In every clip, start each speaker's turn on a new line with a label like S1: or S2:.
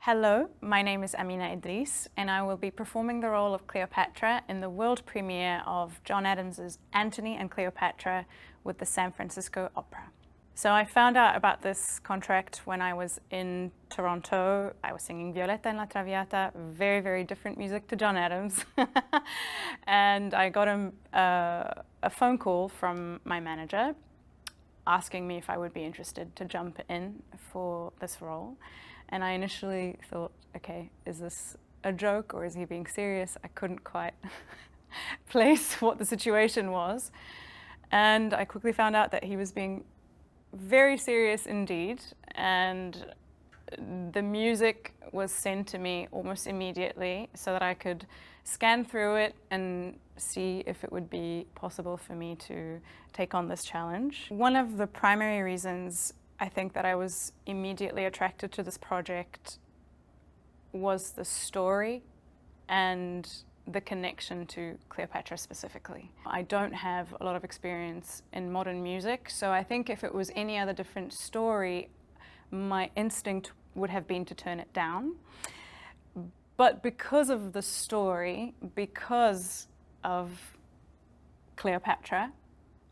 S1: Hello, my name is Amina Edris, and I will be performing the role of Cleopatra in the world premiere of John Adams's Antony and Cleopatra with the San Francisco Opera. So I found out about this contract when I was in Toronto. I was singing Violetta and La Traviata, very, very different music to John Adams. And I got a phone call from my manager asking me if I would be interested to jump in for this role. And I initially thought, okay, is this a joke or is he being serious? I couldn't quite place what the situation was. And I quickly found out that he was being very serious indeed. And the music was sent to me almost immediately so that I could scan through it and see if it would be possible for me to take on this challenge. One of the primary reasons I think that I was immediately attracted to this project was the story and the connection to Cleopatra specifically. I don't have a lot of experience in modern music, so I think if it was any other different story, my instinct would have been to turn it down. But because of the story, because of Cleopatra,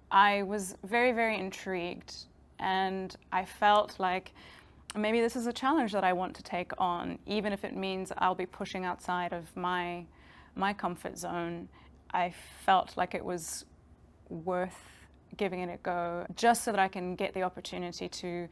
S1: I was very, very intrigued. And I felt like maybe this is a challenge that I want to take on, even if it means I'll be pushing outside of my comfort zone. I felt like it was worth giving it a go, just so that I can get the opportunity to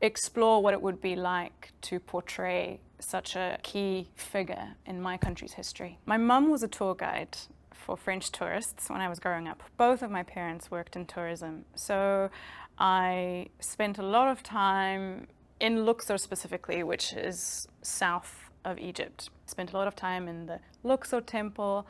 S1: explore what it would be like to portray such a key figure in my country's history. My mum was a tour guide for French tourists when I was growing up. Both of my parents worked in tourism, so I spent a lot of time in Luxor specifically, which is south of Egypt. Spent a lot of time in the Luxor temple,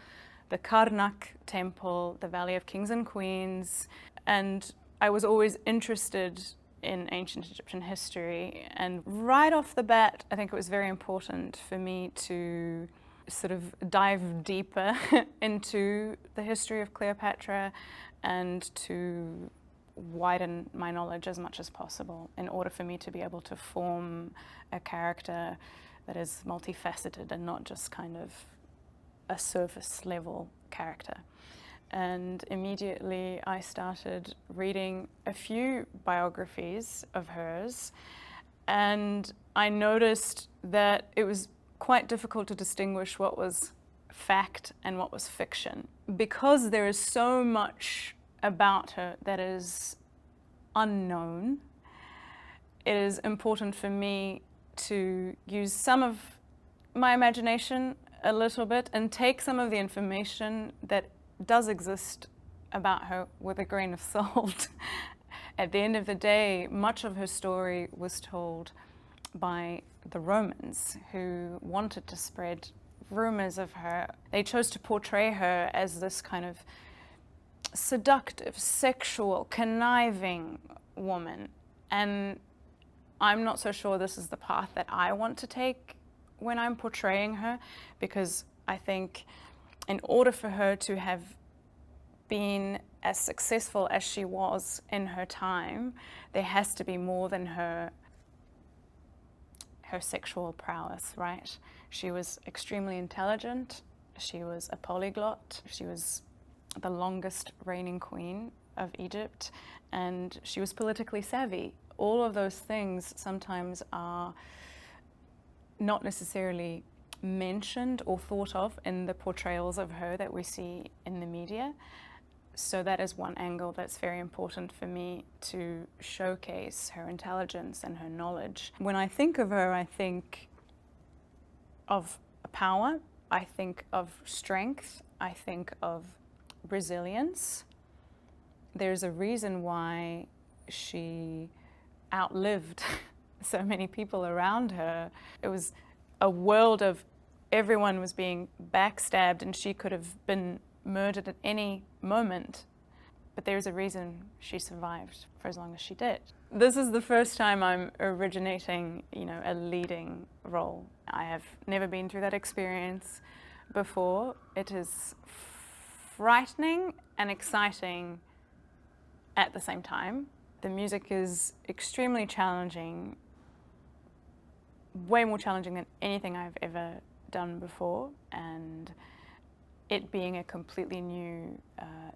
S1: the Karnak temple, the Valley of Kings and Queens, and I was always interested in ancient Egyptian history. And right off the bat, I think it was very important for me to sort of dive deeper into the history of Cleopatra and to widen my knowledge as much as possible in order for me to be able to form a character that is multifaceted and not just kind of a surface level character. And immediately I started reading a few biographies of hers, and I noticed that it was quite difficult to distinguish what was fact and what was fiction, because there is so much about her that is unknown. It is important for me to use some of my imagination a little bit and take some of the information that does exist about her with a grain of salt. At the end of the day, much of her story was told by the Romans, who wanted to spread rumors of her. They chose to portray her as this kind of seductive, sexual, conniving woman. And I'm not so sure this is the path that I want to take when I'm portraying her, because I think in order for her to have been as successful as she was in her time, there has to be more than her sexual prowess, right? She was extremely intelligent. She was a polyglot. She was the longest reigning queen of Egypt, and she was politically savvy. All of those things sometimes are not necessarily mentioned or thought of in the portrayals of her that we see in the media. So that is one angle that's very important for me to showcase, her intelligence and her knowledge. When I think of her, I think of power, I think of strength, I think of resilience. There's a reason why she outlived so many people around her. It was a world of everyone was being backstabbed, and she could have been murdered at any moment. But there's a reason she survived for as long as she did. This is the first time I'm originating, a leading role. I have never been through that experience before. It is frightening and exciting at the same time. The music is extremely challenging, way more challenging than anything I've ever done before, and it being a completely new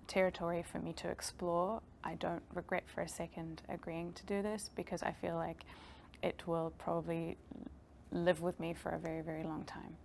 S1: territory for me to explore, I don't regret for a second agreeing to do this, because I feel like it will probably live with me for a very, very long time.